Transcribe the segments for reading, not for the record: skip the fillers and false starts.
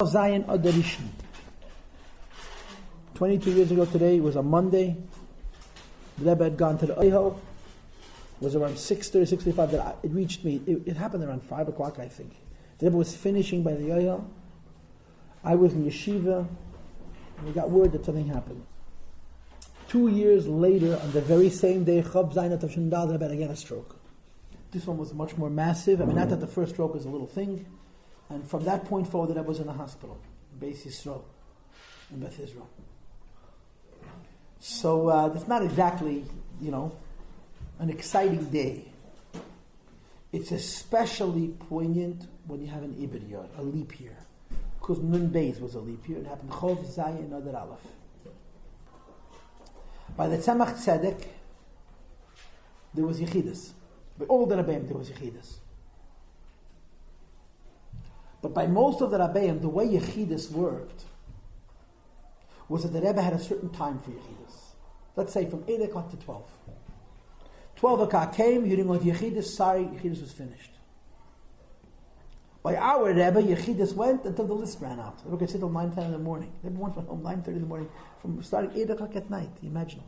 Zayin Ader 22 years ago today, it was a Monday. The Rebbe had gone to the Oyel. It was around 6:30, 6:35 that it reached me. It happened around 5 o'clock, I think. The Rebbe was finishing by the Oyel. I was in yeshiva, and we got word that something happened. 2 years later, on the very same day, Chav Zayin Ader Shindal, the Rebbe had again a stroke. This one was much more massive. I mean, not that the first stroke was a little thing. And from that point forward, the Rebbe was in the hospital, in Beis Yisrael, in Beth Israel. So it's not exactly, an exciting day. It's especially poignant when you have an Iber year, a leap year. Because Nun Beis was a leap year. It happened Chov Zayin Ader Aleph. By the Tzemach Tzedek, there was Yechidus. By all the Rabbeim, there was Yechidus. But by most of the Rabbeim, the way Yechidus worked was that the Rebbe had a certain time for Yechidus. Let's say from 8 o'clock to 12. 12 o'clock came, you didn't go to Yechidus, sorry, Yechidus was finished. By our Rebbe, Yechidus went until the list ran out. We could sit till 9, 10 in the morning. Everyone went home 9:30 in the morning, from starting 8 o'clock at night. Imagine.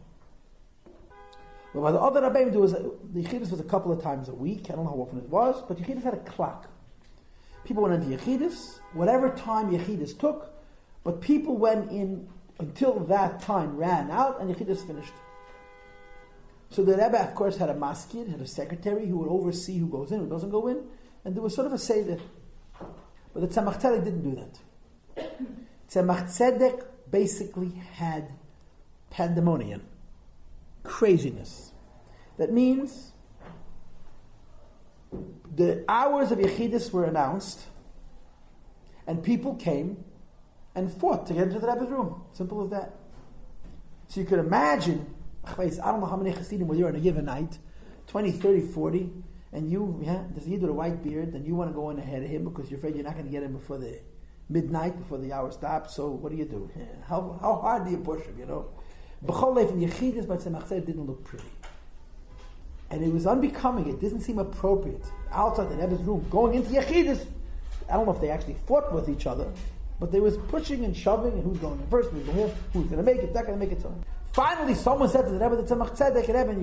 But by the other Rabbeim, the Yechidus was a couple of times a week. I don't know how often it was, but Yechidus had a clock. People went into Yechidus, whatever time Yechidus took, but people went in until that time ran out and Yechidus finished. So the Rebbe, of course, had a maskir, had a secretary who would oversee who goes in, who doesn't go in, and there was sort of a seder. But the Tzemach Tzedek didn't do that. Tzemach Tzedek basically had pandemonium, craziness. That means the hours of Yechidus were announced, and people came and fought to get into the Rebbe's room. Simple as that. So you could imagine, I don't know how many Chassidim were there on a given night, 20, 30, 40, and there's a Yid with a white beard, and you want to go in ahead of him because you're afraid you're not going to get him before the midnight, before the hour stops, so what do? How hard do you push him, B'chol Leif, in Yechidus, but Tzemach Tzedek didn't look pretty. And it was unbecoming, it didn't seem appropriate. Outside the Rebbe's room, going into Yechidus, I don't know if they actually fought with each other, but they was pushing and shoving, and who's going in first, who's going here, who's going to make it, not going to make it, so. Finally, someone said to the Rebbe, the Tzemach Tzedek, Rebbe,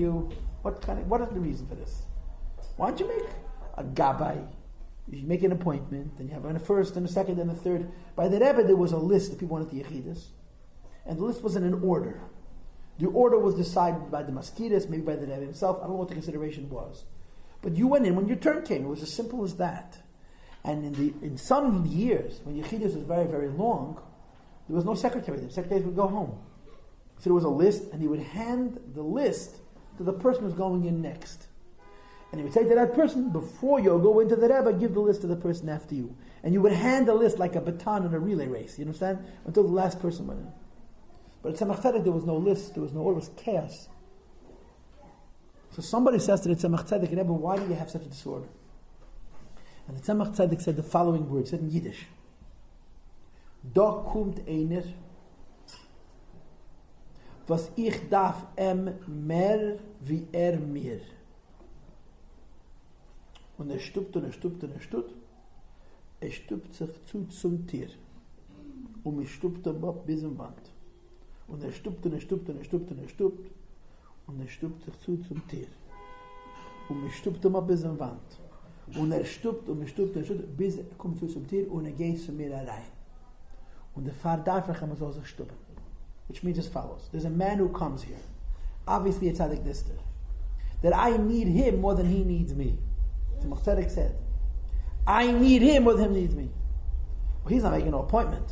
what is the reason for this? Why don't you make a gabbai? You make an appointment, then you have a first, and a second, and a third. By the Rebbe, there was a list of people who wanted the Yechidus, and the list wasn't in order. The order was decided by the Maskiris, maybe by the Rebbe himself. I don't know what the consideration was. But you went in when your turn came. It was as simple as that. And in some years, when Yechidus was very, very long, there was no secretary. The secretaries would go home. So there was a list, and he would hand the list to the person who's going in next. And he would say to that person, before you go into the Rebbe, give the list to the person after you. And you would hand the list like a baton in a relay race, you understand? Until the last person went in. But at Tzemach Tzedek, there was no list, there was no order, it was chaos. So somebody says to the Tzemach Tzedek, Rebbe, why do you have such a disorder? And the Tzemach Tzedek said the following words, said in Yiddish, Da kommt einer, was ich darf mehr wie mir. Und stupt und stupt und stupt. Stupt sich zu zum Tier. Und mich stupt ab bis zum Wand. Und stupt und stupt und stupt und stupt. Und stupt sich zu zum Tier. Und mich stupt ab bis zum Wand. Und stupt und stupt und stupt bis kommt zu zum Tier und geht zu mir rein. Und der Pfarr darf so sich stuppen. Which means as follows. There's a man who comes here. Obviously a tzaddik nister. That I need him more than he needs me. Tzemach Tzedek said, I need him more than he needs me. Well, he's not making no appointment.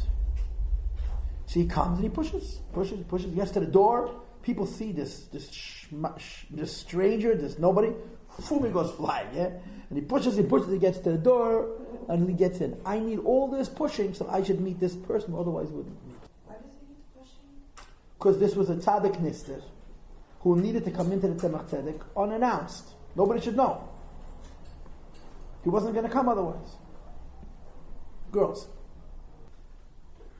So he comes and he pushes. He gets to the door. People see this stranger, this nobody. Boom, he goes flying, yeah? And he pushes, he gets to the door, and he gets in. I need all this pushing, so I should meet this person, otherwise he wouldn't meet. Why does he need pushing? Because this was a tzaddik nister who needed to come into the Tzemach Tzedek unannounced. Nobody should know. He wasn't going to come otherwise. Girls,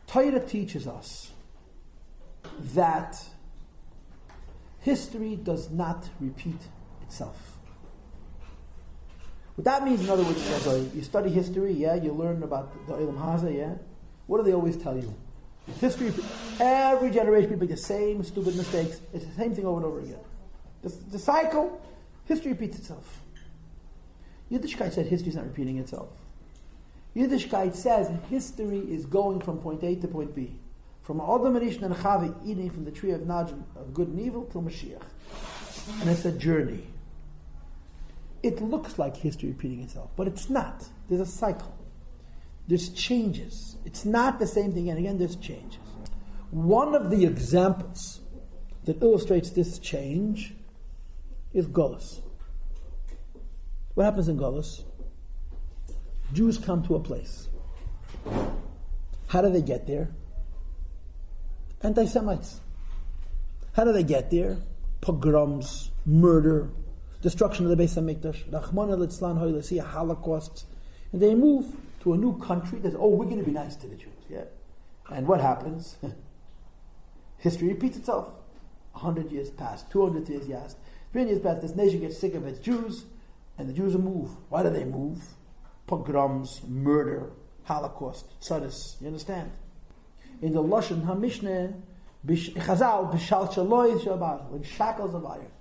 Torah teaches us that history does not repeat itself. What that means, in other words, you study history, yeah, you learn about the Olam Haza, yeah. What do they always tell you? History, every generation people make the same stupid mistakes. It's the same thing over and over again. The cycle, history repeats itself. Yiddishkeit said history is not repeating itself. Yiddishkeit says history is going from point A to point B. From Adam Rishon and Chava eating from the tree of knowledge of good and evil till Mashiach. And it's a journey. It looks like history repeating itself, but it's not. There's a cycle. There's changes. It's not the same thing, and again, there's changes. One of the examples that illustrates this change is Golus. What happens in Golus? Jews come to a place. How do they get there? Anti-Semites. How do they get there? Pogroms, murder, destruction of the Beis HaMikdash, Rachmana litzlan hoylesi, Holocaust, and they move to a new country. We're going to be nice to the Jews, yeah. And what happens? History repeats itself. 100 years passed, 200 years passed, 300 years passed. This nation gets sick of its Jews, and the Jews will move. Why do they move? Pogroms, murder, Holocaust, tzadis. You understand? In the Lashon HaMishneh, Chazal b'shal shaloi shabbat, with shackles of iron.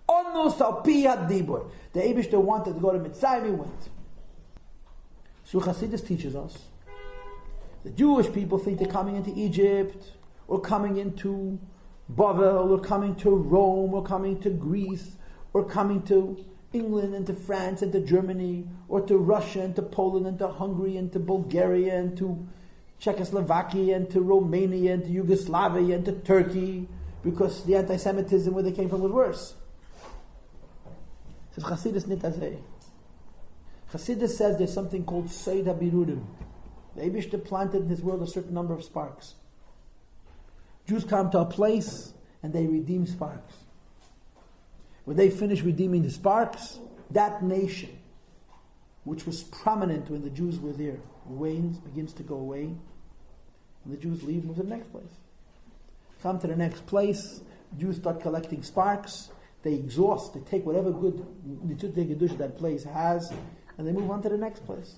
Onus al pi hadibur. The Eibishter wanted to go to Mitzrayim, he went. So Chassidus teaches us the Jewish people think they're coming into Egypt, or coming into Bavel, or coming to Rome, or coming to Greece, or coming to England, and to France, and to Germany, or to Russia, and to Poland, and to Hungary, and to Bulgaria, and to Czechoslovakia, and to Romania, and to Yugoslavia, and to Turkey, because the anti-Semitism where they came from was worse. Says Chassidus nitazeh. Chassidus says there's something called Seid HaBirudim. The Eibishter planted in his world a certain number of sparks. Jews come to a place and they redeem sparks. When they finish redeeming the sparks, that nation, which was prominent when the Jews were there, wanes, begins to go away, and the Jews leave, move to the next place. Come to the next place, Jews start collecting sparks, they exhaust, they take whatever good that place has, and they move on to the next place.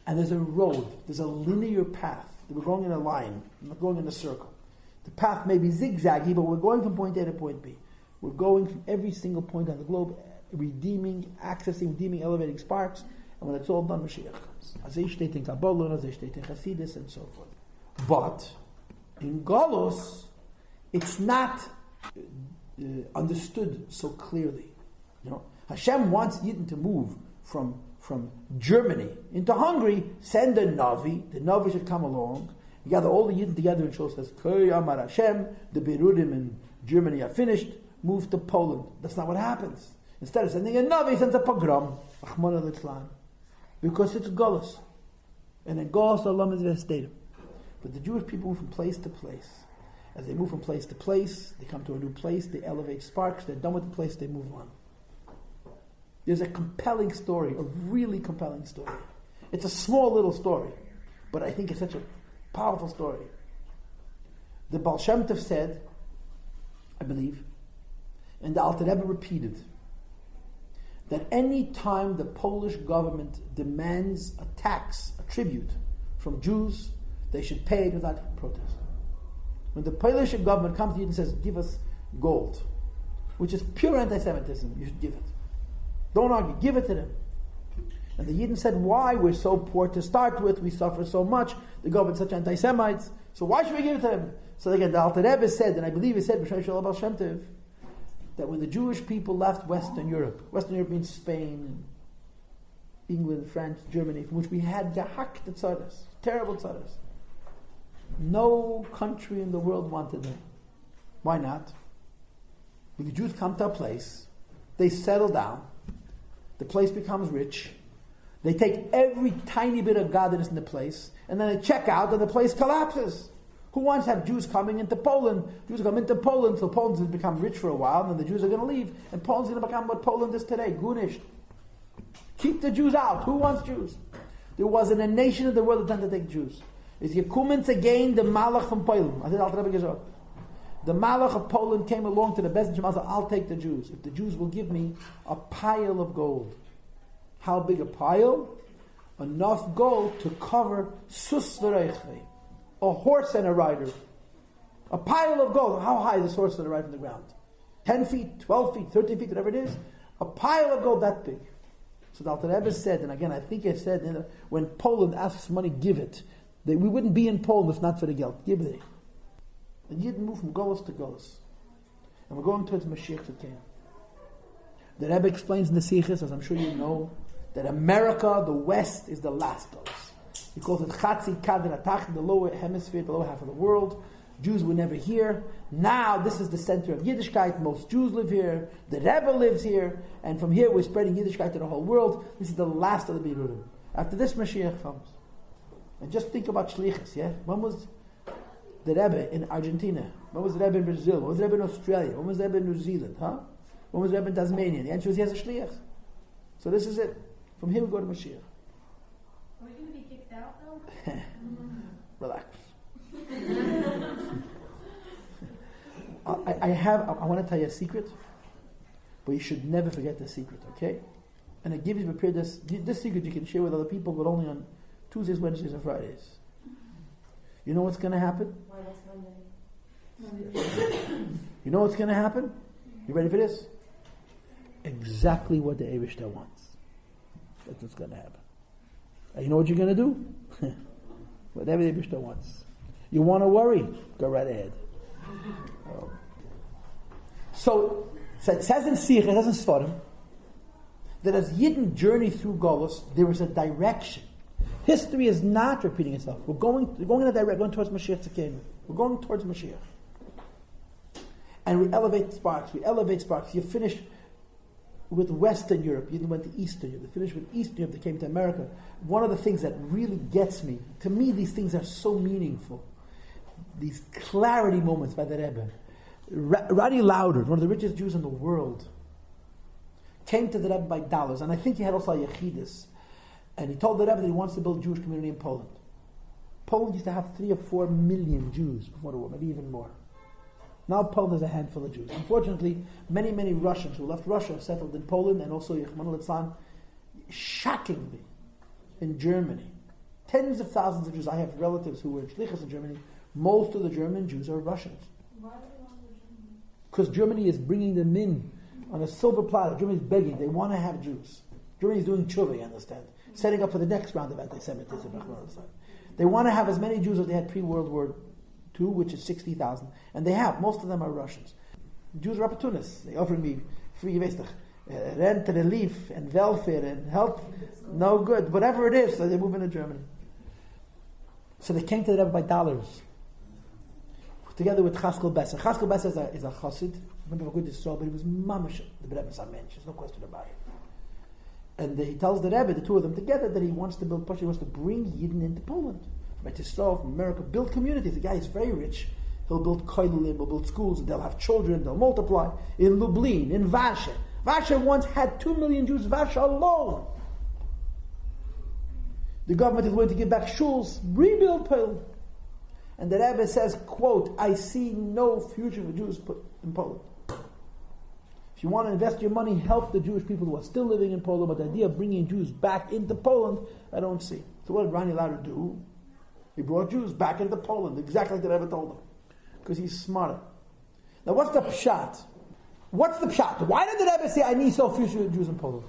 And there's a road, there's a linear path. We're going in a line, we're not going in a circle. The path may be zigzaggy, but we're going from point A to point B. We're going from every single point on the globe, redeeming, accessing, redeeming, elevating sparks, and when it's all done, Mashiach comes. As they state in Kabbalah, as they state in Chassidus, and so forth. But in Golos, it's not understood so clearly. You know, Hashem wants Yidden to move from Germany into Hungary. Send a Navi. The Navi should come along. You gather all the Yidden together and show says, Koi Amar Hashem, the Berudim in Germany are finished. Move to Poland. That's not what happens. Instead of sending a Navi, he sends a pogrom. Rachmana litzlan. Because it's Golos. And in Golos, Allah is Vestadim. But the Jewish people move from place to place. As they move from place to place, they come to a new place, they elevate sparks, they're done with the place, they move on. There's a compelling story, a really compelling story. It's a small little story, but I think it's such a powerful story. The Baal Shem Tov said, I believe, and the Alter Rebbe repeated, that any time the Polish government demands a tax, a tribute from Jews, they should pay it without protest. When the Polish government comes to you and says, give us gold, which is pure anti-Semitism, you should give it. Don't argue, give it to them. And the Yidden said, why? We're so poor to start with, we suffer so much, the government's such anti-Semites, so why should we give it to them? So again, the Alter Rebbe said, and I believe he said, B'Shem Shalom Baal Shem Tov, that when the Jewish people left Western Europe means Spain, England, France, Germany, from which we had gehakt tzaras, terrible tzaras. No country in the world wanted them. Why not? When the Jews come to a place, they settle down, the place becomes rich, they take every tiny bit of godliness in the place, and then they check out and the place collapses. Who wants to have Jews coming into Poland? Jews come into Poland, so Poland's going to become rich for a while, and then the Jews are going to leave, and Poland's going to become what Poland is today, Gunish. Keep the Jews out. Who wants Jews? There wasn't a nation in the world that wanted to take Jews. Is Yekumens again the Malach from Poland? I said, Alter Rebbe gesagt. The Malach of Poland came along to the Beis Shemal and said, I'll take the Jews. If the Jews will give me a pile of gold. How big a pile? enough gold to cover sus v'reichvei, a horse and a rider. A pile of gold. How high is this horse and a rider from the ground? 10 feet, 12 feet, 13 feet, whatever it is. A pile of gold that big. So the Alter Rebbe said, and again, I think I said, when Poland asks money, give it. We wouldn't be in Poland if not for the geld. Give it. And Yidden move from Golos to Golos. And we're going towards Mashiach that came. The Rebbe explains in the Sichos, as I'm sure you know, that America, the West, is the last Golos. He calls it Chatzi Kader Atach, the lower hemisphere, the lower half of the world. Jews were never here. Now this is the center of Yiddishkeit. Most Jews live here. The Rebbe lives here. And from here we're spreading Yiddishkeit to the whole world. This is the last of the Birurim. After this, Mashiach comes. And just think about Shlichus, yeah? When was the Rebbe in Argentina? When was the Rebbe in Brazil? When was the Rebbe in Australia? When was the Rebbe in New Zealand? When was the Rebbe in Tasmania? The answer is he has a Shliach. So this is it. From here we go to Mashiach. Are we going to be kicked out though? Relax. I want to tell you a secret, but you should never forget the secret, okay? And I give you prepared this secret you can share with other people, but only on Tuesdays, Wednesdays, and Fridays. You know what's going to happen? Why that's Monday? You know what's going to happen? You ready for this? Exactly what the Eivishter wants. That's what's going to happen. And you know what you're going to do? Whatever the Eivishter wants. You want to worry? Go right ahead. So it says in Sikh, it says in Sfarim, that as Yidden journey through Golos, there is a direction. History is not repeating itself. We're going in a direction, going towards Mashiach Tzidkenu. We're going towards Mashiach. And we elevate sparks. You finish with Western Europe. You went to Eastern Europe. They finished with Eastern Europe. They came to America. One of the things that really gets me, to me these things are so meaningful. These clarity moments by the Rebbe. Radi Lauder, one of the richest Jews in the world, came to the Rebbe by dollars, and I think he had also a yechidus. And he told the Rebbe that he wants to build a Jewish community in Poland. Poland used to have 3 or 4 million Jews before the war, maybe even more. Now Poland has a handful of Jews. Unfortunately, many, many Russians who left Russia settled in Poland, and also Yechman Litzlan, shockingly, in Germany. Tens of thousands of Jews. I have relatives who were in Shlichus in Germany. Most of the German Jews are Russians. Why do they want Germany? Because Germany is bringing them in on a silver platter. Germany is begging. They want to have Jews. Germany is doing tshuva, you understand? Setting up for the next round of anti-Semitism. They want to have as many Jews as they had pre-World War II, which is 60,000. And they have. Most of them are Russians. Jews are opportunists. They offer me free, rent, relief, and welfare, and health. No good. Whatever it is, so they move into Germany. So they came to the Rebbe by dollars. Together with Chaskel Besser. Chaskel Besser is a chassid. I remember a good story, but he was mamash. The Rebbe's a mensch. There's no question about it. And he tells the Rebbe, the two of them together, that he wants to build, he wants to bring Yidden into Poland. From Etisrael, from America, build communities. The guy is very rich. He'll build koilelim, he'll build schools, and they'll have children, they'll multiply. In Lublin, in Varsha. Varsha once had 2 million Jews, Varsha alone. The government is willing to give back shuls, rebuild Poland. And the Rebbe says, quote, I see no future for Jews in Poland. If you want to invest your money, help the Jewish people who are still living in Poland, but the idea of bringing Jews back into Poland, I don't see. So what did Rani Lauder do? He brought Jews back into Poland, exactly like the Rebbe told him. Because he's smarter. Now what's the pshat? What's the pshat? Why did the Rebbe say, I need so few Jews in Poland?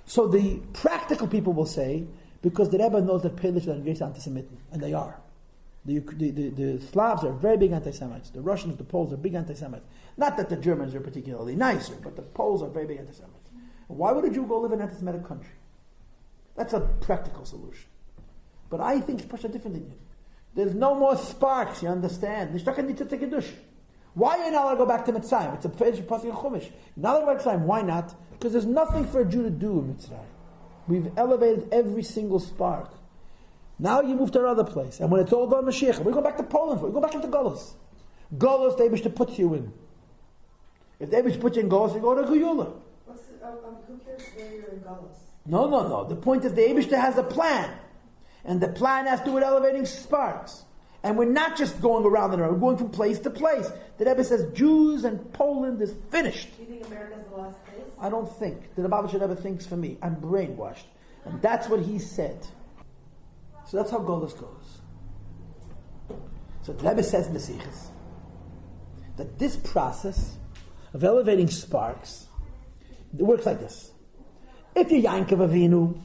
So the practical people will say, because the Rebbe knows that Polish are engaged in anti-Semitism, and they are. The Slavs are very big anti-Semites. The Russians, the Poles are big anti-Semites. Not that the Germans are particularly nicer, but the Poles are very big anti-Semites. Why would a Jew go live in an anti-Semitic country? That's a practical solution. But I think it's a different thing. There's no more sparks, you understand? Why are you not allowed to go back to Mitzrayim? It's a Pasuk in Chumash. You're not allowed to go back to Mitzrayim. Why not? Because there's nothing for a Jew to do in Mitzrayim. We've elevated every single spark. Now you move to another place. And when it's all done, Mashiach, we go back to Poland. We go back into Golos. Golos, the Eibishter puts you in. If the Eibishter puts you in Golos, you go to Guyula. Who cares where you're in Golos? No. The point is the Eibishter has a plan. And the plan has to do with elevating sparks. And we're not just going around and around. We're going from place to place. The Rebbe says Jews and Poland is finished. Do you think America's the last place? I don't think. The Lubavitch Rebbe thinks for me. I'm brainwashed. And that's what he said. So that's how Golus goes. So the Rebbe says in the Sichos that this process of elevating sparks, it works like this. If you're Yankov Avinu,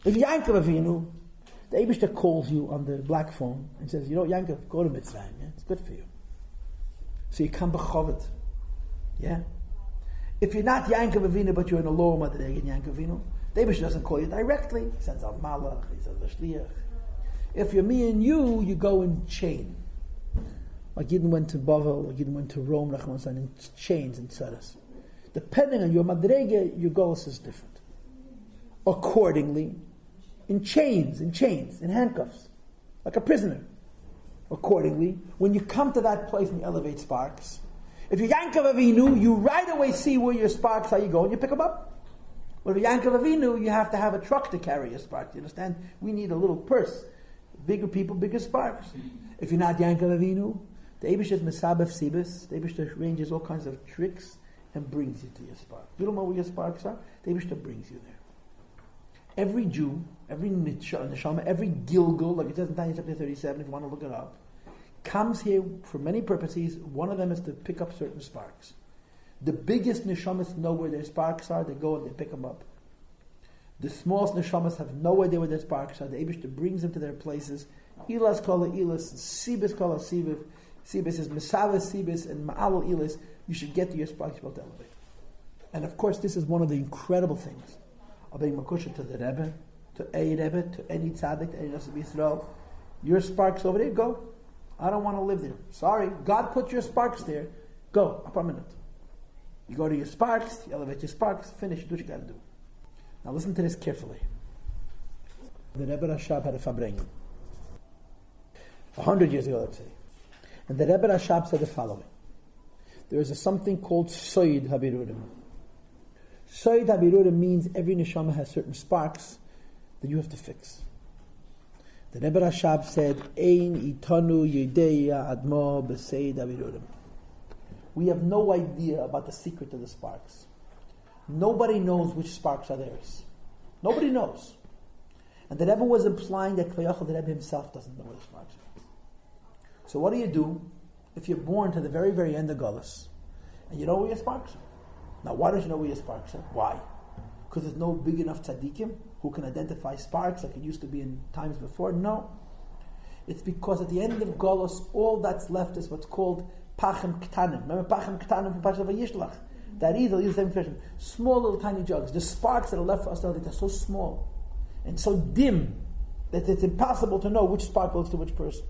the Eibishter calls you on the black phone and says, you know, Yankov, go to Mitzrayim, yeah? It's good for you. So you come b'choved, yeah? If you're not Yankov Avinu, but you're in a lower Madrega in Yankov Avinu, the Eibishter doesn't call you directly. He sends out Malach, he sends a Shliach. If you're me and you go in chain. Like Yidden went to Bavel, like Yidden went to Rome, in chains and tzaras. Depending on your Madrega, your Golus is different. Accordingly, in chains, in handcuffs, like a prisoner. Accordingly, when you come to that place and you elevate sparks, if you're Yankov Avinu, you right away see where your sparks are, you go and you pick them up. But if you're Yankov Avinu, you have to have a truck to carry your sparks. You understand? We need a little purse. Bigger people, bigger sparks. If you're not Yankov Avinu, the Eibush is Mesabef Sibis. The Eibush arranges all kinds of tricks and brings you to your spark. You don't know where your sparks are? The Eibush brings you there. Every Jew, every Neshama, every Gilgul, like it says in Tanya chapter 37, if you want to look it up, comes here for many purposes. One of them is to pick up certain sparks. The biggest Neshamas know where their sparks are. They go and they pick them up. The smallest Neshamas have no idea where their sparks are. The Eibush brings them to their places. Ilas kala ilas, Sibis kala Sibis. Sibis is Mesavas Sibis and Ma'al ilas. You should get to your sparks about to elevate. And of course, this is one of the incredible things of being Makusha to the Rebbe, to a Rebbe, to any tzaddik, to any Nasi Yisrael. Your sparks over there, go. I don't want to live there. Sorry, God put your sparks there. Go, up a minute. You go to your sparks, you elevate your sparks, finish, do what you got to do. Now listen to this carefully. The Rebbe Rashab had a Farbrengen 100 years ago, let's say. And the Rebbe Rashab said the following. There is something called Soid Habirurim. Soid Habirurim means every neshama has certain sparks that you have to fix. The Rebbe Rashab said, Ein itanu yedeya admo b'seid Habirurim. We have no idea about the secret of the sparks. Nobody knows which sparks are theirs. Nobody knows. And the Rebbe was implying that the Rebbe himself doesn't know where the sparks are. So what do if you're born to the very, very end of Golus and you know where your sparks are? Now, why don't you know where your sparks are? Why? Because there's no big enough tzaddikim who can identify sparks like it used to be in times before? No. It's because at the end of Golus, all that's left is what's called Pachem Ktanim. Remember Pachem Ktanim from Pasha Vayishlach? That is, I'll use the same expression. Small little tiny jugs. The sparks that are left for us, they're so small and so dim that it's impossible to know which spark belongs to which person.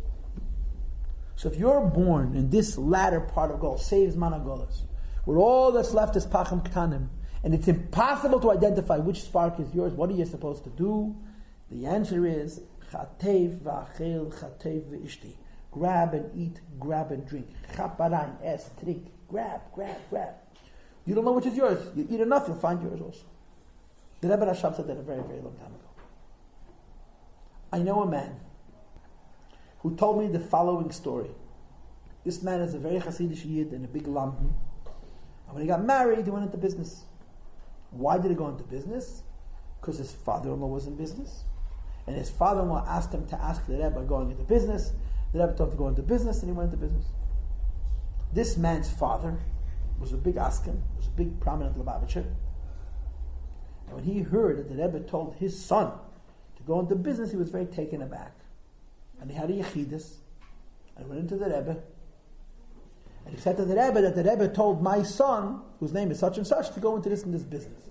So if you're born in this latter part of Golus, saves Mana Golus, where all that's left is Pachem Ktanim, and it's impossible to identify which spark is yours, what are you supposed to do? The answer is Chatev v'achel, Chatev v'ishti. Grab and eat, grab and drink. Chaparain, es, drink. Grab. You don't know which is yours. You eat enough, you'll find yours also. The Rebbe Rashab said that a very, very long time ago. I know a man who told me the following story. This man is a very Hasidic Yid in a big London. And when he got married, he went into business. Why did he go into business? Because his father-in-law was in business. And his father-in-law asked him to ask the Rebbe going into business. The Rebbe told him to go into business, and he went into business. This man's father was a big asken, was a big prominent Lubavitcher. And when he heard that the Rebbe told his son to go into business, he was very taken aback. And he had a yechidus, and went into the Rebbe, and he said to the Rebbe that the Rebbe told my son, whose name is such and such, to go into this and this business.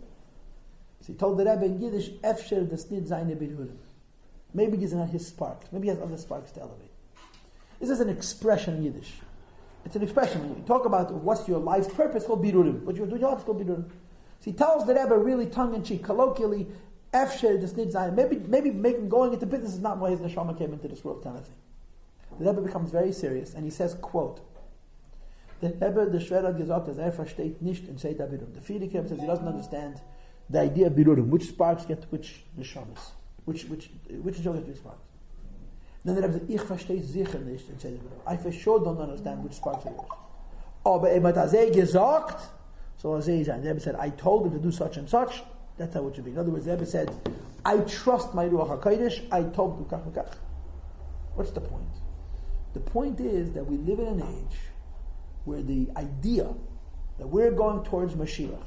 So he told the Rebbe in Yiddish, Efsher desnid zayne birurim. Maybe these are not his sparks. Maybe he has other sparks to elevate. This is an expression in Yiddish. It's an expression. When you talk about what's your life's purpose, it's called birurim. What you're doing, your life is called birurim. So he tells the Rebbe really tongue-in-cheek, colloquially, Efsher desnid zayne. Maybe making going into business is not why his neshama came into this world, kind of thing. The Rebbe becomes very serious, and he says, quote, the Rebbe, the Shreddar gesagt, versteht nicht in Seita Birurim. The Friedrich says he doesn't understand the idea of Birurim, which sparks get which neshamas, which neshama get which sparks. Then the Rebbe says, ich verstehe sicher nicht in Seita Birurim. I for sure don't understand which sparks are yours. Aber hat gesagt, so as he said, the Rebbe said, I told him to do such and such, that's how it should be. In other words, the Rebbe said, I trust my Ruach HaKodesh, I told you kach v'kach. What's the point? The point is that we live in an age where the idea that we're going towards Mashiach,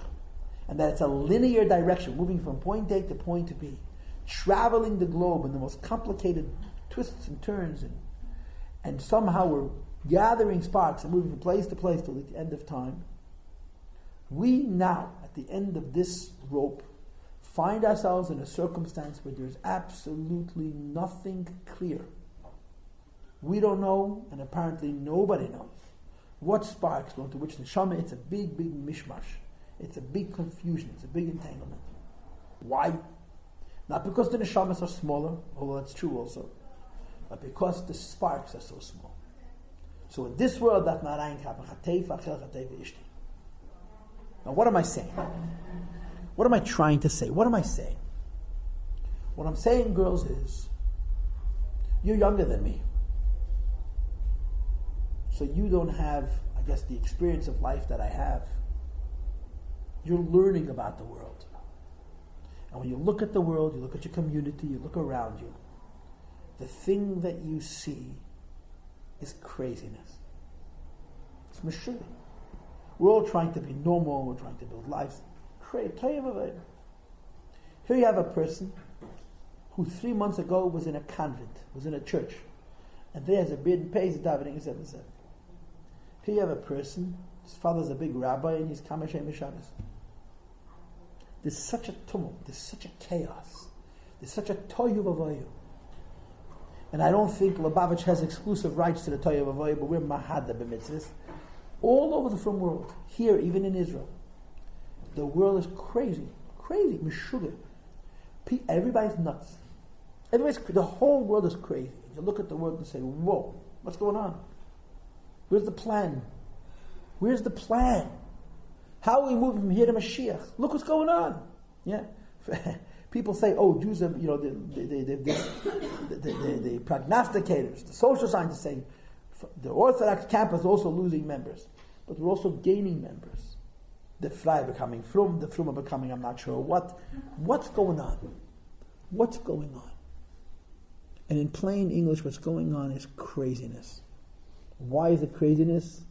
and that it's a linear direction, moving from point A to point B, traveling the globe in the most complicated twists and turns, and somehow we're gathering sparks and moving from place to place till the end of time. We now, at the end of this rope, find ourselves in a circumstance where there's absolutely nothing clear. We don't know, and apparently nobody knows, what sparks go into which neshama. It's a big, big mishmash. It's a big confusion. It's a big entanglement. Why? Not because the neshamas are smaller, although that's true also, but because the sparks are so small. So in this world, now what am I saying? What am I trying to say? What am I saying? What I'm saying, girls, is you're younger than me. So you don't have, I guess, the experience of life that I have. You're learning about the world. And when you look at the world, you look at your community, you look around you, the thing that you see is craziness. It's mashugah. We're all trying to be normal, we're trying to build lives. Here you have a person who 3 months ago was in a convent, was in a church, and there has a beard and pays davening 7-7. Here you have a person, his father's a big rabbi, and he's Kameshem Shabbos. There's such a tumult, there's such a chaos, there's such a tohu vavoyu. And I don't think Lubavitch has exclusive rights to the tohu vavoyu, but we're mahada b'mitzvahs. All over the frum world, here, even in Israel, the world is crazy, meshugah. Everybody's nuts. The whole world is crazy. You look at the world and say, whoa, what's going on? Where's the plan? Where's the plan? How are we moving from here to Mashiach? Look what's going on. Yeah, people say, "Oh, Jews are, the prognosticators, the social scientists saying the Orthodox camp is also losing members, but we're also gaining members. The Frei are becoming Frum, the Frum are becoming I'm not sure what. What's going on? What's going on?" And in plain English, what's going on is craziness. Why is it craziness?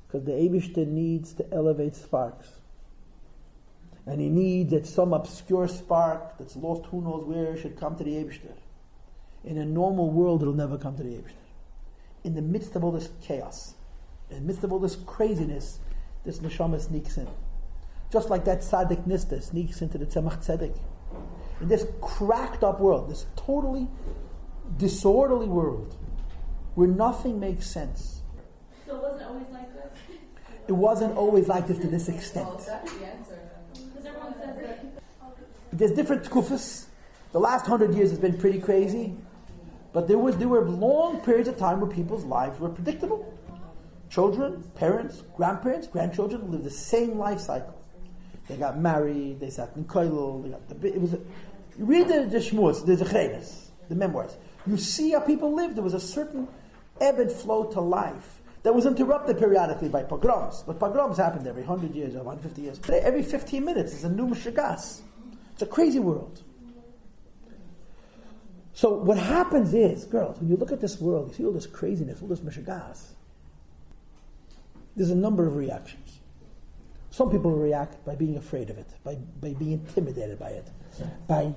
Because the Eibishter needs to elevate sparks. And he needs that some obscure spark that's lost who knows where should come to the Eibishter. In a normal world, it'll never come to the Eibishter. In the midst of all this chaos, in the midst of all this craziness, this neshama sneaks in. Just like that tzaddik nista sneaks into the tzemach tzedek. In this cracked up world, this totally disorderly world, where nothing makes sense. So it wasn't always like this? It wasn't always like this to this extent. Well, that's the answer. Because everyone says that. There's different tkufas. The last 100 years has been pretty crazy, but there were long periods of time where people's lives were predictable. Children, parents, grandparents, grandchildren lived the same life cycle. They got married, they sat in koilel, you read the shmuz, the zecheres, the memoirs. You see how people lived. There was a certain ebb and flow to life that was interrupted periodically by pogroms. But pogroms happened every 100 years or 150 years. Today, every 15 minutes is a new mishagas. It's a crazy world. So what happens is, girls, when you look at this world, you see all this craziness, all this mishagas. There's a number of reactions. Some people react by being afraid of it, by being intimidated by it, by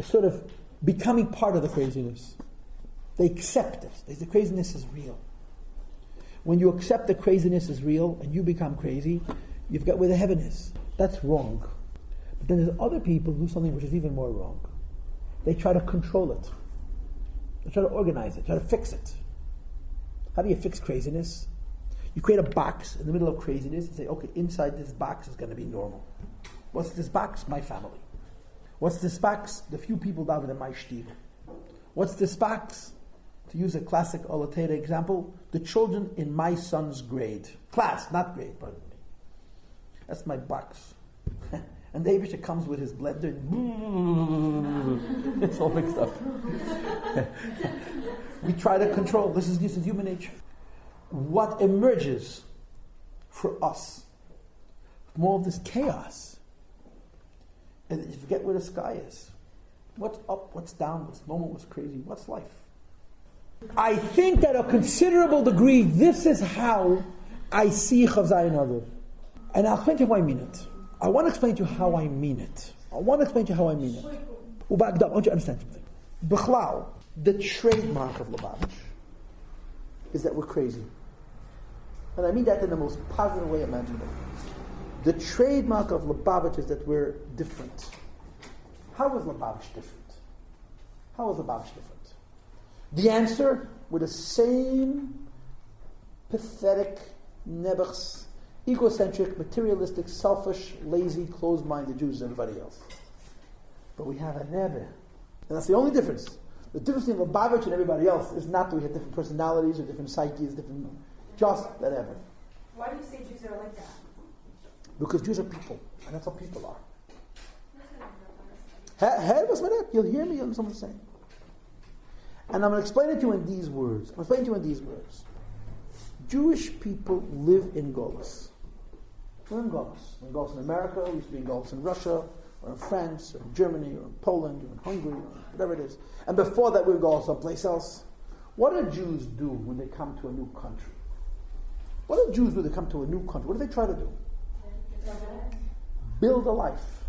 sort of becoming part of the craziness. They accept it. The craziness is real. When you accept the craziness is real and you become crazy, you've got where the heaven is. That's wrong. But then there's other people who do something which is even more wrong. They try to control it. They try to organize it, try to fix it. How do you fix craziness? You create a box in the middle of craziness and say, okay, inside this box is going to be normal. What's this box? My family. What's this box? The few people down in my shtiv. What's this box? To use a classic Olatera example, the children in my son's grade. Class, not grade, pardon me. That's my box. And the Abisha comes with his blender. It's all mixed up. We try to control. This is human nature. What emerges for us from all of this chaos, and you forget where the sky is. What's up? What's down? What's normal? What's crazy? What's life? I think that a considerable degree, this is how I see Chav Zayin Adar. And I'll explain to you how I mean it. I want to explain to you how I mean it. I want to want you to understand something. B'chlal, the trademark of Lubavitch is that we're crazy. And I mean that in the most positive way imaginable. The trademark of Lubavitch is that we're different. How is Lubavitch different? How is Lubavitch different? The answer, with the same pathetic, nebuchs, egocentric, materialistic, selfish, lazy, closed-minded Jews as everybody else. But we have a Rebbe. And that's the only difference. The difference between Lubavitch and everybody else is not that we have different personalities or different psyches, just that Rebbe. Why do you say Jews are like that? Because Jews are people, and that's how people are. You'll hear me, you'll understand what I'm saying. And I'm going to explain it to you in these words. Jewish people live in Golos. We're in Golos. We're in Golos in America, we used to be in Golos in Russia, or in France, or in Germany, or in Poland, or in Hungary, or whatever it is. And before that we were in Golos someplace else. What do Jews do when they come to a new country? What do Jews do when they come to a new country? What do they try to do? Build a life.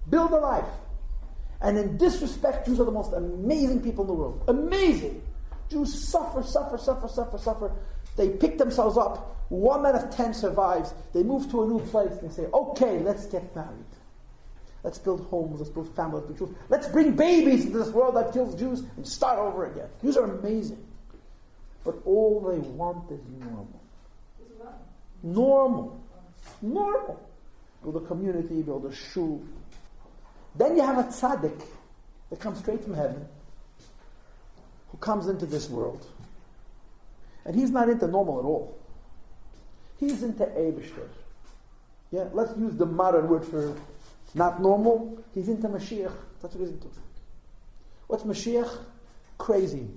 Build a life. And in this respect, Jews are the most amazing people in the world. Amazing! Jews suffer. They pick themselves up. 1 out of 10 survives. They move to a new place. They say, okay, let's get married. Let's build homes. Let's build families. Let's build children. Let's bring babies into this world that kills Jews and start over again. Jews are amazing. But all they want is normal. Normal. Build a community, build a shul. Then you have a tzaddik that comes straight from heaven, who comes into this world. And he's not into normal at all. He's into Eibishter. Yeah, let's use the modern word for not normal. He's into Mashiach. That's what he's into. What's Mashiach? Crazy.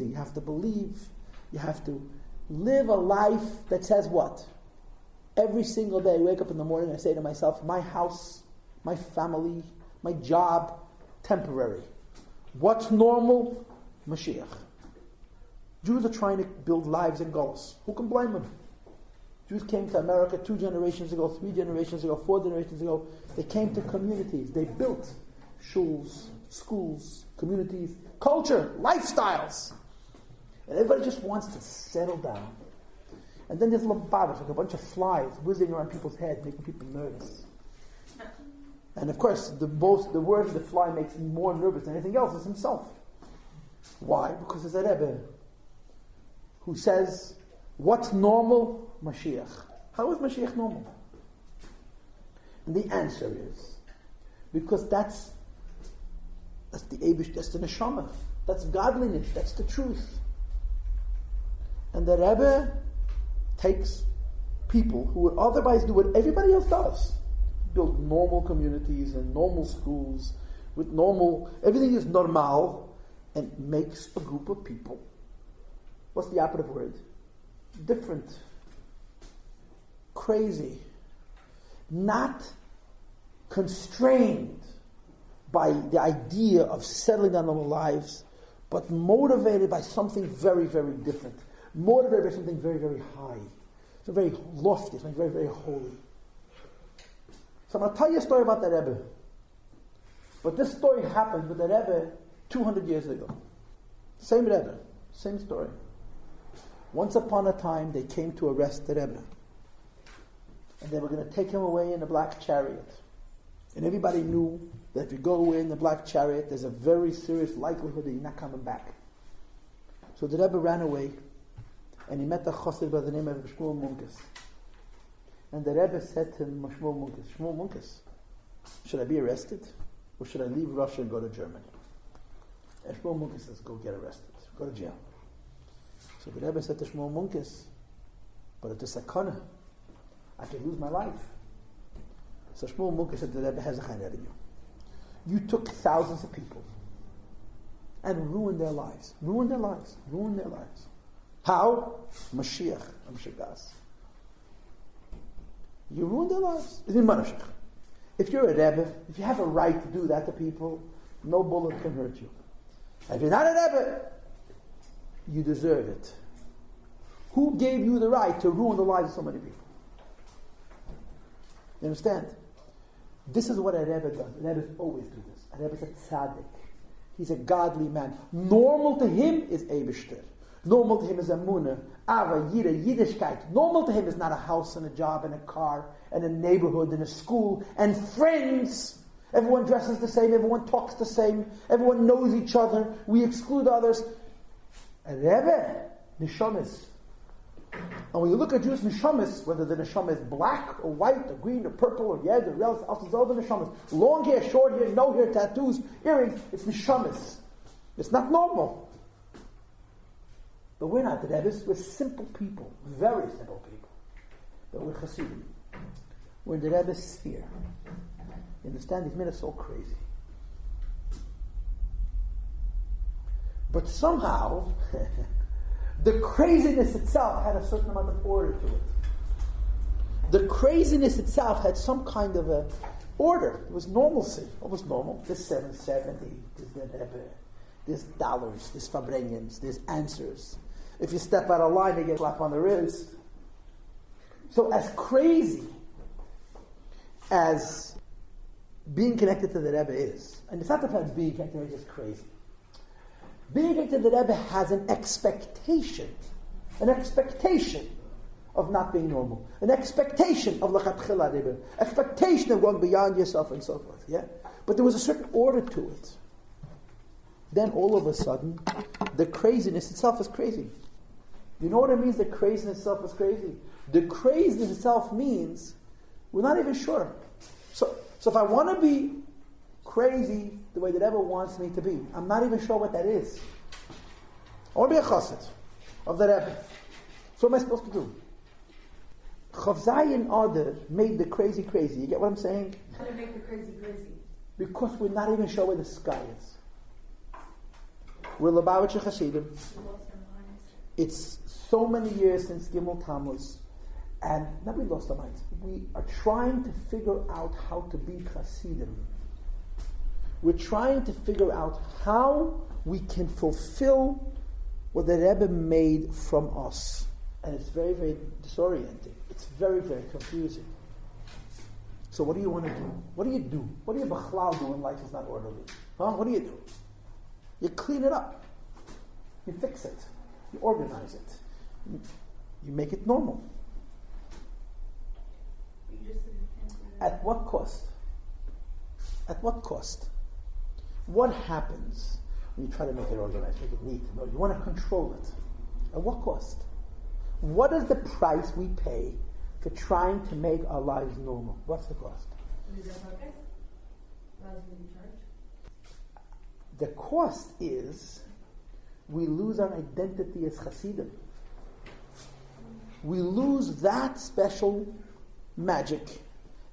You have to believe. You have to live a life that says what? Every single day I wake up in the morning and I say to myself, my house, my family, my job, temporary. What's normal? Mashiach. Jews are trying to build lives in Golos. Who can blame them? Jews came to America 2 generations ago, 3 generations ago, 4 generations ago. They came to communities. They built shuls, schools, communities, culture, lifestyles. And everybody just wants to settle down. And then there's Lubavitch, like a bunch of flies whizzing around people's heads, making people nervous. And of course, the word the fly makes more nervous than anything else is himself. Why? Because there's a Rebbe who says, what's normal? Mashiach. How is Mashiach normal? And the answer is, because that's the Eibush, that's the Neshama, that's godliness, that's the truth. And the Rebbe takes people who would otherwise do what everybody else does. Build normal communities and normal schools with everything is normal, and makes a group of people. What's the operative word? Different. Crazy. Not constrained by the idea of settling down normal lives, but motivated by something very, very different. Motivated by something very, very high. Something very lofty, something very, very holy. So I'm going to tell you a story about the Rebbe. But this story happened with the Rebbe 200 years ago. Same Rebbe, same story. Once upon a time, they came to arrest the Rebbe. And they were going to take him away in a black chariot. And everybody knew that if you go away in the black chariot, there's a very serious likelihood that you're not coming back. So the Rebbe ran away, and he met a chassid by the name of Shmuel Munkes. And the Rebbe said to him, Shmuel Munkes, should I be arrested? Or should I leave Russia and go to Germany? And Shmuel Munkes says, go get arrested. Go to jail. So the Rebbe said to Shmuel Munkes, but it's a sakana. I could lose my life. So Shmuel Munkes said to the Rebbe, has a chayner in you. You took thousands of people and ruined their lives. How? Mashiach. You ruined their lives. If you're a Rebbe, if you have a right to do that to people, No bullet can hurt you. If you're not a Rebbe, you deserve it. Who gave you the right to ruin the lives of so many people? You understand? This is what a Rebbe does. A Rebbe always do this. A Rebbe is a tzaddik. He's a godly man. Normal to him is Eibishter. Normal to him is Amunah, Ava, Yira, Yiddishkeit. Normal to him is not a house and a job and a car and a neighborhood and a school and friends. Everyone dresses the same, everyone talks the same, everyone knows each other, we exclude others. A Rebbe, Neshamis. And when you look at Jewish Neshamis, whether the Neshama is black or white or green or purple or red or else, it's all the Neshamis. Long hair, short hair, no hair, tattoos, earrings, it's Neshamis. It's not normal. But we're not the Rebbes, we're simple people, very simple people. But we're Hasidim. We're in the Rebbe's sphere. You understand? He's made us so crazy. But somehow, the craziness itself had a certain amount of order to it. The craziness itself had some kind of a order. It was normalcy. What was normal? There's 770, there's the Rebbe, there's dollars, there's Farbrengens, there's answers. If you step out of line, you get a slap on the wrist. So as crazy as being connected to the Rebbe is, and it's not the fact being connected to the Rebbe is just crazy. Being connected to the Rebbe has an expectation of not being normal, an expectation of l'chatchila Rebbe, expectation of going beyond yourself and so forth. Yeah, but there was a certain order to it. Then all of a sudden, the craziness itself is crazy. You know what it means? The craziness itself is crazy. The craziness itself means we're not even sure. So if I want to be crazy the way the Rebbe wants me to be, I'm not even sure what that is. I want to be a chassid of the Rebbe. So what am I supposed to do? Chav Zayin Ader made the crazy crazy. You get what I'm saying? How to make the crazy crazy? Because we're not even sure where the sky is. We're Lubavitch Chassidim. It's so many years since Gimel Tammuz, and not we lost our minds. We are trying to figure out how to be Chassidim. We're trying to figure out how we can fulfill what the Rebbe made from us. And it's very, very disorienting. It's very, very confusing. So what do you want to do? What do you do? What do you b'chlal do when life is not orderly? Huh? What do? You clean it up. You fix it. You organize it. You make it normal. At what cost? At what cost? What happens when you try to make it organized, make it neat? No, you want to control it. At what cost? What is the price we pay for trying to make our lives normal? What's the cost? The cost is we lose our identity as Hasidim. We lose that special magic,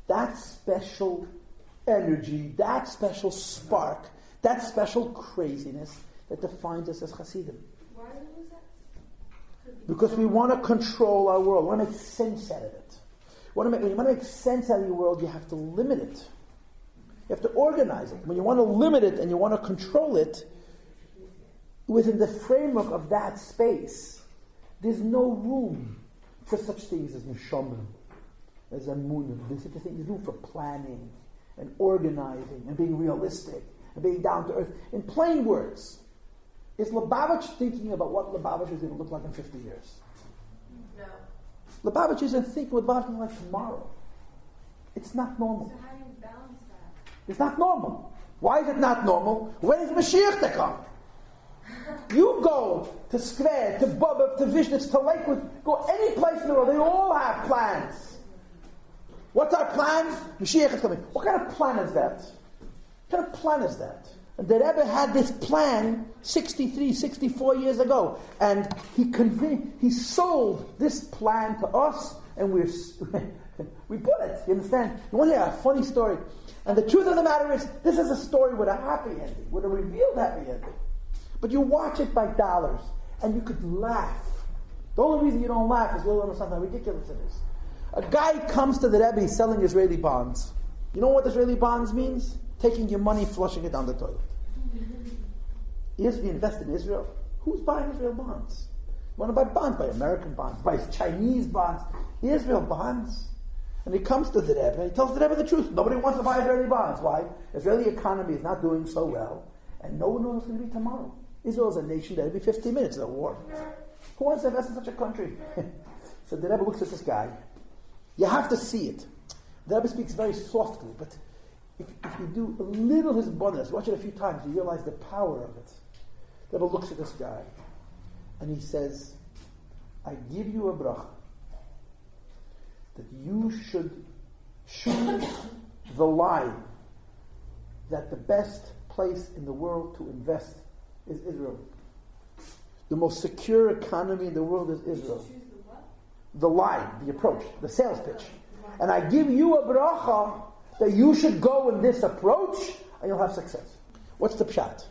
that special energy, that special spark, that special craziness that defines us as Hasidim. Why do we lose that? Because we want to control our world. We want to make sense out of it. When you want to make sense out of your world, you have to limit it. You have to organize it. When you want to limit it and you want to control it, within the framework of that space, there's no room for such things as neshama, as amunah. There's such a thing. There's room for planning and organizing and being realistic and being down to earth. In plain words, is Lubavitch thinking about what Lubavitch is going to look like in 50 years? No. Lubavitch isn't thinking what Lubavitch is like tomorrow. It's not normal. So how do you balance that? It's not normal. Why is it not normal? When is Mashiach to come? You go to Skver, to Bubba, to Vishnitz, to Lakewood, go any place in the world, they all have plans. What's our plan? Mashiach is coming. What kind of plan is that? What kind of plan is that? And the Rebbe had this plan 63, 64 years ago. And he sold this plan to us, and we bought it. You understand? You want to hear a funny story? And the truth of the matter is, this is a story with a happy ending, with a revealed happy ending. But you watch it by dollars, and you could laugh. The only reason you don't laugh is you don't understand how ridiculous it is. A guy comes to the Rebbe, he's selling Israeli bonds. You know what Israeli bonds means? Taking your money, flushing it down the toilet. Is we invest in Israel? Who's buying Israel bonds? You want to buy bonds? Buy American bonds, buy Chinese bonds, Israel bonds. And he comes to the Rebbe, he tells the Rebbe the truth. Nobody wants to buy Israeli bonds. Why? Israeli economy is not doing so well, and no one knows what's going to be tomorrow. Israel is a nation that every 15 minutes is a war. Who wants to invest in such a country? So the Rebbe looks at this guy. You have to see it. The Rebbe speaks very softly, but if you do a little his bonus, watch it a few times, you realize the power of it. The Rebbe looks at this guy, and he says, I give you a bracha that you should choose the line that the best place in the world to invest is Israel. The most secure economy in the world is Israel. The line, the approach, the sales pitch. And I give you a bracha that you should go in this approach and you'll have success. What's the pshat?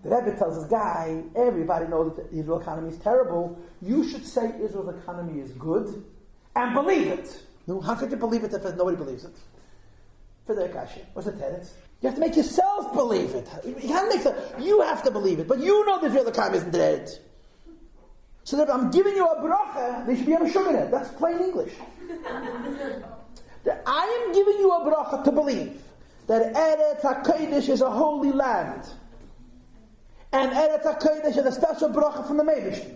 The Rebbe tells this guy, everybody knows that the Israel economy is terrible. You should say Israel's economy is good and believe it. No, how could you believe it if nobody believes it? For the Akashi. What's the tenet? You have to make yourself believe it. You can't make you have to believe it. But you know the Israel economy isn't dead. So that I'm giving you a bracha, they should be able to sugar it. That's plain English. That I am giving you a bracha to believe that Eretz HaKodesh is a holy land. And Eretz HaKodesh is a special bracha from the Meibishter.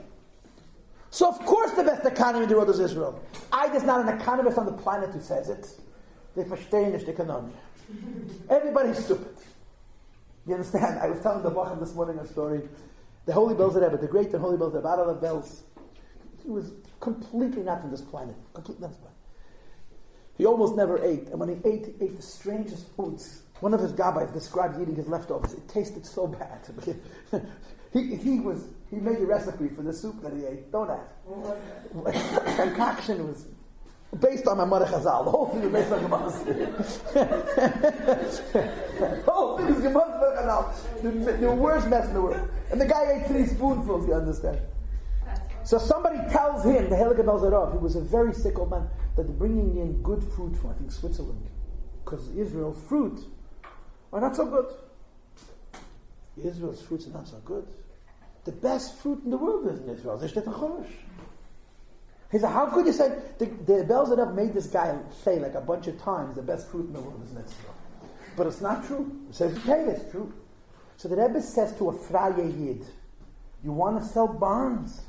So of course the best economy in the world is Israel. There's not an economist on the planet who says it. They verstehen nicht economy. Everybody's stupid. You understand? I was telling the Bacham this morning a story. The Holy Bells Rebbe, the great and Holy Bells Rebbe, Ader Lubavitch, he was completely not from this planet. Completely not from this planet. He almost never ate. And when he ate the strangest foods. One of his gabbais described eating his leftovers. It tasted so bad. He made a recipe for the soup that he ate. Don't ask. The concoction was based on Mamar Chazal. The whole thing was based on Gemara. The whole thing is Gemara Chazal. The worst mess in the world. And the guy ate 3 spoonfuls, you understand? So somebody tells him, the Heilige Belzerov, he was a very sick old man, that they're bringing in good fruit from, I think, Switzerland. Because Israel's fruit are not so good. Israel's fruits are not so good. The best fruit in the world is in Israel. He said, how could you say, the Belzerov made this guy say like a bunch of times, the best fruit in the world is in Israel. But it's not true. He says, okay, it's true. So the Rebbe says to a Fraye Yid, you want to sell bonds?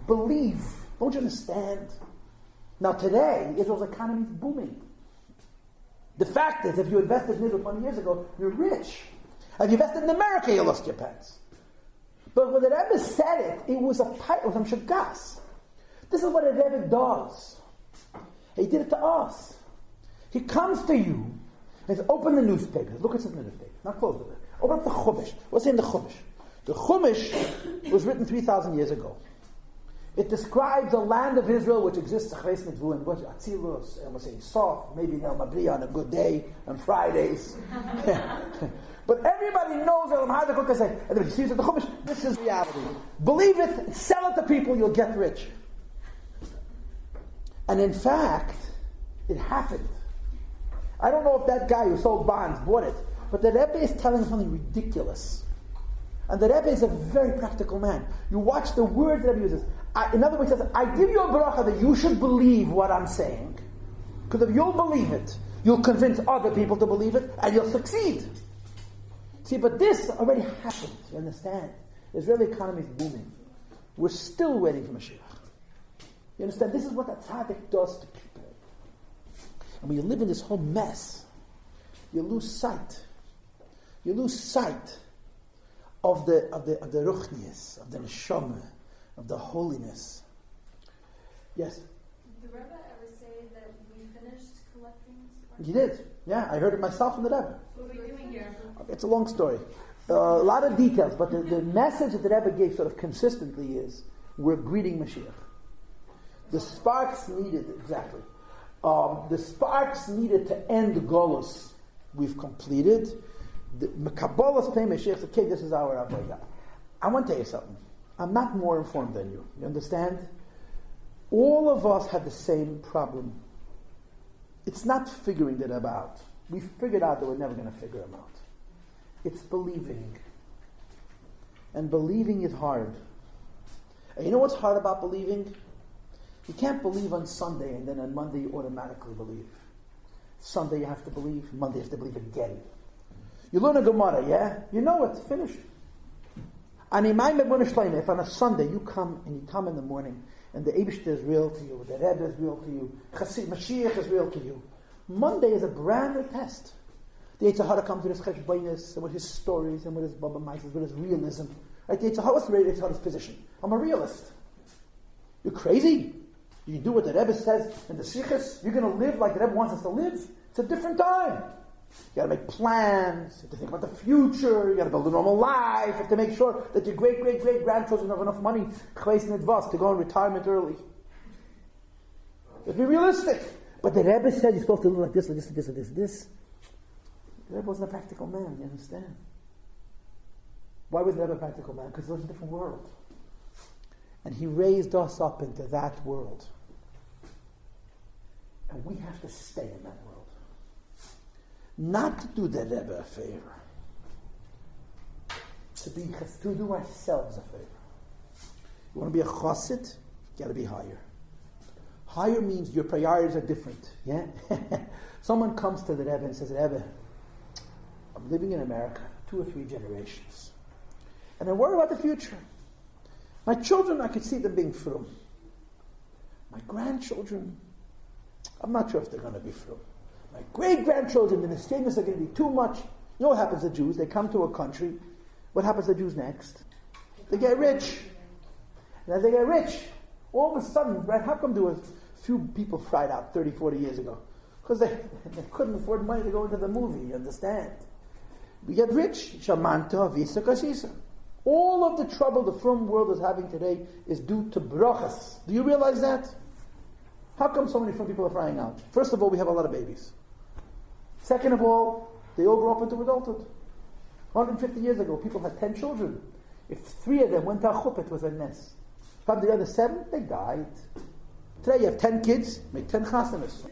Believe. Don't you understand? Now today, Israel's economy is booming. The fact is, if you invested in Israel 20 years ago, you're rich. If you invested in America, you lost your pants. But when the Rebbe said it was a pipe, it was a shagas. This is what a Rebbe does. He did it to us. He comes to you and says, open the newspaper. Look what's in the newspaper. Not close it. Open up the Chumash. What's in the Chumash? The Chumash was written 3,000 years ago. It describes a land of Israel which exists and Atzilus, and we're saying soft, maybe Nel Mabri on a good day, on Fridays. But everybody knows and if you see it in the Chumash, this is reality. Believe it, sell it to people, you'll get rich. And in fact, it happened. I don't know if that guy who sold bonds bought it, but the Rebbe is telling something ridiculous. And the Rebbe is a very practical man. You watch the words the Rebbe uses. In other words, he says, I give you a bracha that you should believe what I'm saying. Because if you'll believe it, you'll convince other people to believe it, and you'll succeed. See, but this already happened. You understand? The Israeli economy is booming. We're still waiting for Mashiach. You understand? This is what a tzaddik does to people. And when you live in this whole mess, you lose sight. You lose sight of the ruchnius, of the neshama, of the holiness. Yes? Did the Rebbe ever say that we finished collecting? He did. Yeah, I heard it myself from the Rebbe. What are we doing here? It's a long story. A lot of details, but the message that the Rebbe gave sort of consistently is, we're greeting Mashiach. The sparks needed, exactly. The sparks needed to end the Golus, we've completed. The Mekabolas Pei Mashiach said, okay, this is our Avodah. I want to tell you something. I'm not more informed than you. You understand? All of us had the same problem. It's not figuring it out. We figured out that we're never going to figure them out. It's believing. And believing is hard. And you know what's hard about believing? You can't believe on Sunday and then on Monday you automatically believe. Sunday you have to believe, Monday you have to believe again. You learn a Gemara, yeah? You know it's finished. And if on a Sunday you come in the morning and the Eibishter is real to you, the Rebbe is real to you, Mashiach is real to you, Monday is a brand new test. The Yetzer Hara comes with his cheshbainis and with his stories and with his Baba Maises, with his realism. Right? The Yetzer Hara, what's the Yetzer Hara's position? I'm a realist. You're crazy. You do what the Rebbe says in the Sichos. You're going to live like the Rebbe wants us to live. It's a different time. You got to make plans. You have to think about the future. You got to build a normal life. You have to make sure that your great grandchildren have enough money to go in retirement early. Let's be realistic. But the Rebbe said you're supposed to live like this, like this, like this, like this, like this. The Rebbe wasn't a practical man. You understand? Why was the Rebbe a practical man? Because he lived in a different world. And he raised us up into that world. And we have to stay in that world. Not to do the Rebbe a favor. To do ourselves a favor. You want to be a chassid? You got to be higher. Higher means your priorities are different. Yeah? Someone comes to the Rebbe and says, Rebbe, I'm living in America 2 or 3 generations. And I worry about the future. My children, I could see them being frum. My grandchildren, I'm not sure if they're going to be frum. My great-grandchildren, the mistakes are going to be too much. You know what happens to Jews? They come to a country. What happens to Jews next? They get rich. And as they get rich, all of a sudden, right, how come there was few people fried out 30, 40 years ago? Because they couldn't afford money to go into the movie, you understand? We get rich. Shamanta, visa, kasisa. All of the trouble the frum world is having today is due to brachas. Do you realize that? How come so many frum people are frying out? First of all, we have a lot of babies. Second of all, they all grow up into adulthood. 150 years ago, people had 10 children. If 3 of them went to a chuppah, it was a mess. Probably the other 7, they died. Today you have 10 kids, make 10 chasanas.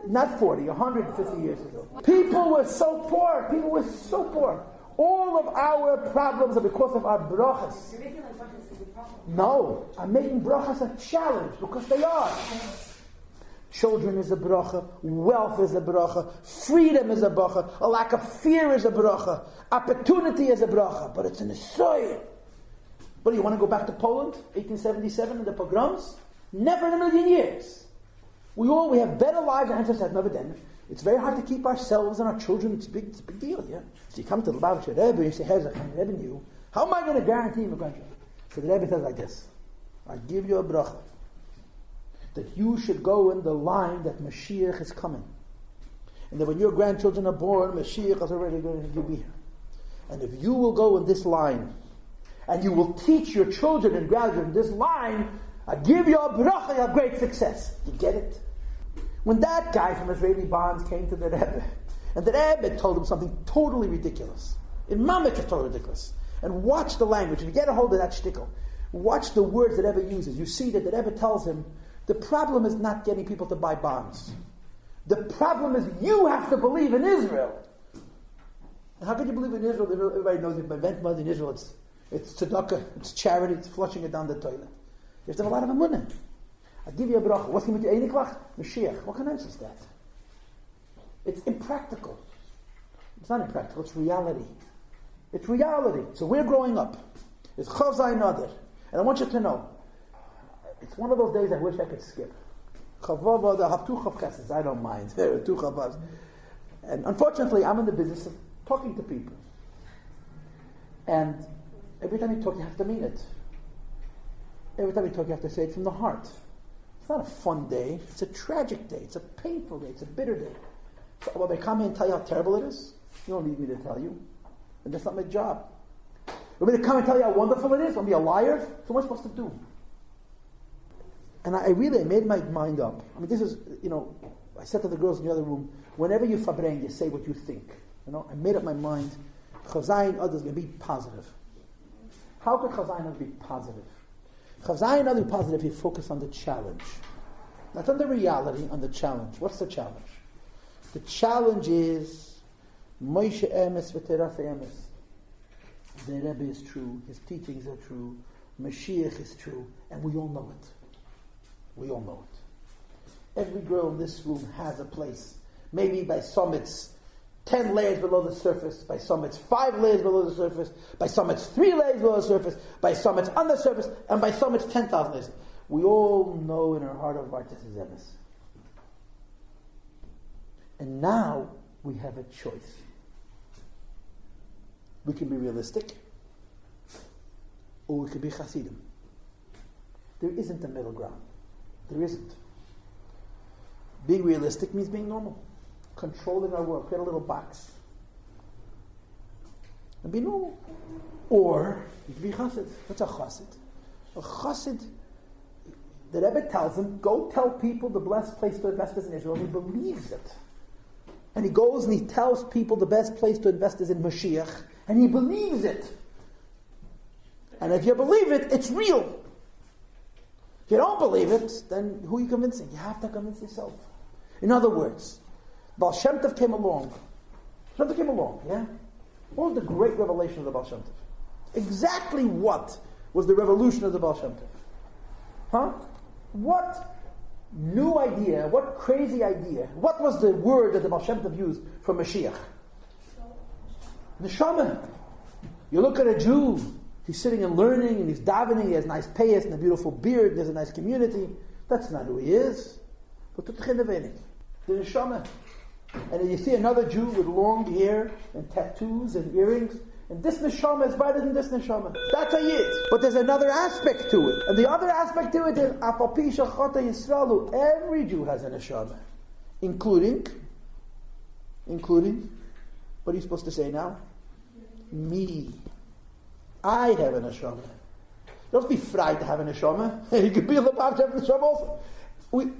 Not 40, 150 years ago. People were so poor. All of our problems are because of our brachas. You're making like brachas is a problem. No, I'm making brachas a challenge because they are. Children is a bracha, wealth is a bracha, freedom is a bracha, a lack of fear is a bracha, opportunity is a bracha, but it's an assoy. What do you want to go back to Poland, 1877 and the pogroms? Never in a million years. We have better lives than ancestors had never done. It's very hard to keep ourselves and our children. It's a big deal, yeah. So you come to the Lubavitch Rebbe and you say, "Here's a revenue. How am I going to guarantee my grandchildren?" So the Rebbe says like this: "I give you a bracha that you should go in the line that Mashiach is coming, and that when your grandchildren are born, Mashiach is already going to be here. And if you will go in this line, and you will teach your children and grandchildren this line, I give you a bracha of great success." You get it? When that guy from Israeli Bonds came to the Rebbe, and the Rebbe told him something totally ridiculous, in Mamish is totally ridiculous, and watch the language, if you get a hold of that shtickle, watch the words that the Rebbe uses, you see that the Rebbe tells him, the problem is not getting people to buy bonds. The problem is you have to believe in Israel. And how can you believe in Israel? Everybody knows if event money in Israel, it's tzedakah, it's charity, it's flushing it down the toilet. You have to have a lot of emunah. I give you a bracha. What's going to be Mashiach? What kind of answer is that? It's impractical. It's not impractical. It's reality. It's reality. So we're growing up. It's Chav Zayin Ader, and I want you to know, it's one of those days I wish I could skip. Chavav Ader, have 2 Chav Cheseds. I don't mind. There are 2 Chavavs. And unfortunately, I'm in the business of talking to people. And every time you talk, you have to mean it. Every time you talk, you have to say it from the heart. It's not a fun day. It's a tragic day. It's a painful day. It's a bitter day. So when they come here and tell you how terrible it is, you don't need me to tell you. And that's not my job. When they come and tell you how wonderful it is, I'm be a liar. So what am I supposed to do? And I made my mind up. I mean, this is, I said to the girls in the other room, whenever you Farbrengen, you say what you think. I made up my mind. Chav Zayin Ader is going to be positive. How could Chav Zayin Ader be positive? Chav Zayin Ader is positive if you focus on the challenge. Not on the reality, on the challenge. What's the challenge? The challenge is Moshe Emes v'Terase Emes. The Rebbe is true, his teachings are true, Mashiach is true, and we all know it. We all know it. Every girl in this room has a place. Maybe by some it's 10 layers below the surface, by some it's 5 layers below the surface, by some it's 3 layers below the surface, by some it's on the surface, and by some it's 10,000 layers. We all know in our heart of hearts this is emes. And now we have a choice. We can be realistic, or we can be Hasidim. There isn't a middle ground. There isn't. Being realistic means being normal. Controlling our world. Create a little box. And be normal. Or you can be Chassid. What's a Chassid? A Chassid, the Rebbe tells him, go tell people the blessed place to invest is in Israel. And he believes it. And he goes and he tells people the best place to invest is in Mashiach. And he believes it. And if you believe it, it's real. If you don't believe it, then who are you convincing? You have to convince yourself. In other words, Baal Shem Tov came along. Shem Tov came along, yeah? What was the great revelation of the Baal Shem Tov? Exactly what was the revolution of the Baal Shem Tov? Huh? What new idea, what crazy idea, what was the word that the Baal Shem Tov used for Mashiach? Neshama. You look at a Jew, he's sitting and learning, and he's davening, he has nice payas and a beautiful beard, and there's a nice community. That's not who he is. But the Neshama. And then you see another Jew with long hair and tattoos and earrings, and this Neshama is better than this Neshama. That's how he is. But there's another aspect to it. And the other aspect to it is, Afapi Shachata Yisraelu. Every Jew has a Neshama. Including, what are you supposed to say now? Me. I have a neshama. Don't be frightened to have a neshama. You could be a Lubavitch have a neshama also.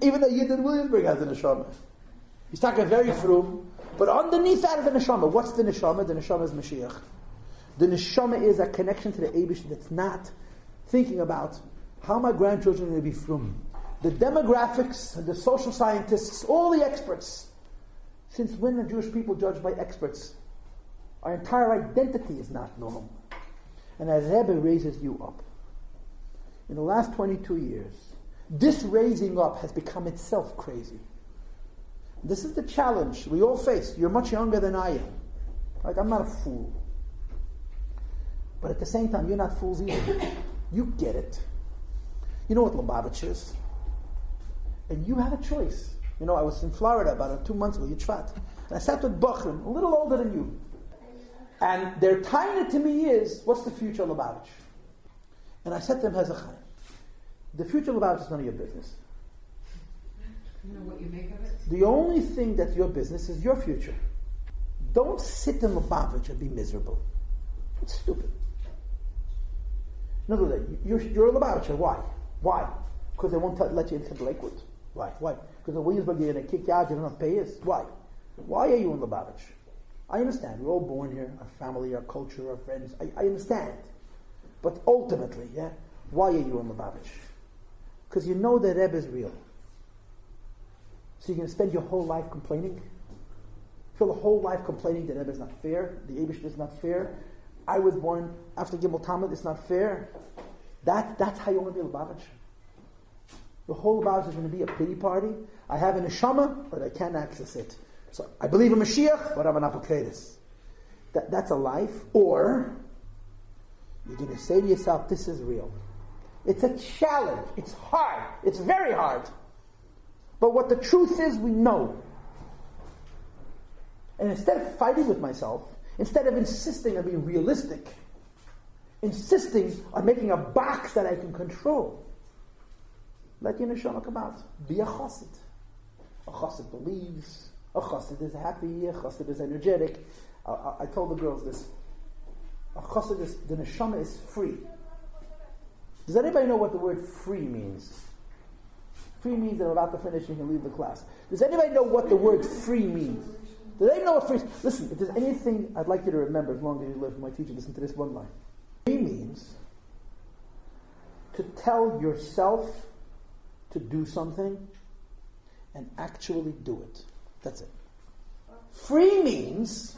Even the Yid in Williamsburg has a neshama. He's talking very frum, but underneath that is a neshama. What's the neshama? The neshama is Mashiach. The neshama is a connection to the Eibush that's not thinking about how my grandchildren are going to be frum. The demographics, the social scientists, all the experts. Since when are Jewish people judged by experts? Our entire identity is not normal. And as Rebbe raises you up, in the last 22 years, this raising up has become itself crazy. This is the challenge we all face. You're much younger than I am. Right? I'm not a fool. But at the same time, you're not fools either. You get it. You know what Lubavitch is. And you have a choice. You know, I was in Florida about 2 months ago, Yitzvat. And I sat with Bachrim, a little older than you. And their taina to me is, what's the future of Lubavitch? And I said to them, Hezekiah, the future of Lubavitch is none of your business. You know what you make of it? The only thing that's your business is your future. Don't sit in Lubavitch and be miserable. It's stupid. In other words, you're a Lubavitcher. Why? Why? Because they won't let you into Lakewood. Why? Because in Williamsburg you're going to kick you out, you don't have to pay us. Why? Why are you in Lubavitch? I understand. We're all born here, our family, our culture, our friends. I understand. But ultimately, why are you in Lubavitch? Because you know that Rebbe is real. So you're going to spend your whole life complaining? Feel the whole life complaining that Rebbe is not fair, the Eibush is not fair. I was born after Gimel Talmud, it's not fair. That's how you want to be Lubavitch. The whole Lubavitch is going to be a pity party. I have a neshama, but I can't access it. So I believe in Mashiach, but I'm an apokritis. That's a life. Or you're going to say to yourself, this is real. It's a challenge. It's hard. It's very hard. But what the truth is, we know. And instead of fighting with myself, instead of insisting on being realistic, insisting on making a box that I can control, let your neshama come out. Be a chassid. A chassid believes. A chassid is happy. A chassid is energetic. I told the girls this. A chassid is, the neshama is free. Does anybody know what the word free means? Free means that I'm about to finish and you can leave the class. Does anybody know what the word free means? Does anybody know what free is? Listen, if there's anything I'd like you to remember as long as you live from my teacher, listen to this one line. Free means to tell yourself to do something and actually do it. That's it. Free means,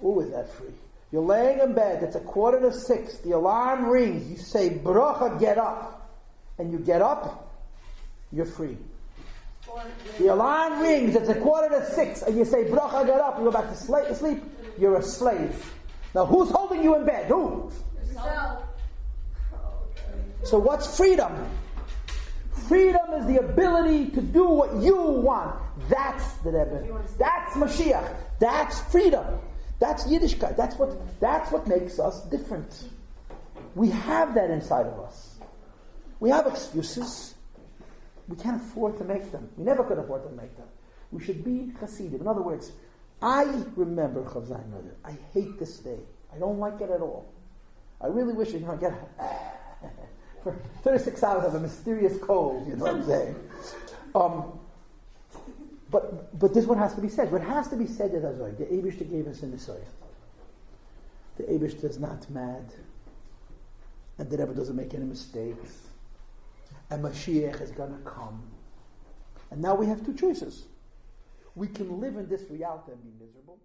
oh, is that free? You're laying in bed, it's 5:45, the alarm rings, you say, Bracha, get up. And you get up, you're free. The alarm rings, it's 5:45, and you say, Bracha, get up, you go back to sleep, you're a slave. Now who's holding you in bed? Who? Yourself. So what's freedom? Freedom is the ability to do what you want. That's the Rebbe. That's Mashiach. That's freedom. That's Yiddishkeit. That's what makes us different. We have that inside of us. We have excuses. We can't afford to make them. We never could afford to make them. We should be Hasidim. In other words, I remember Chavzayin Mother. I hate this day. I don't like it at all. I really wish I could get for 36 hours I have a mysterious cold, you know what I'm saying? But this one has to be said. What has to be said is the Eibishter gave us in the Soya. The Eibishter is not mad. And the Rebbe doesn't make any mistakes. And Mashiach is going to come. And now we have two choices. We can live in this reality and be miserable.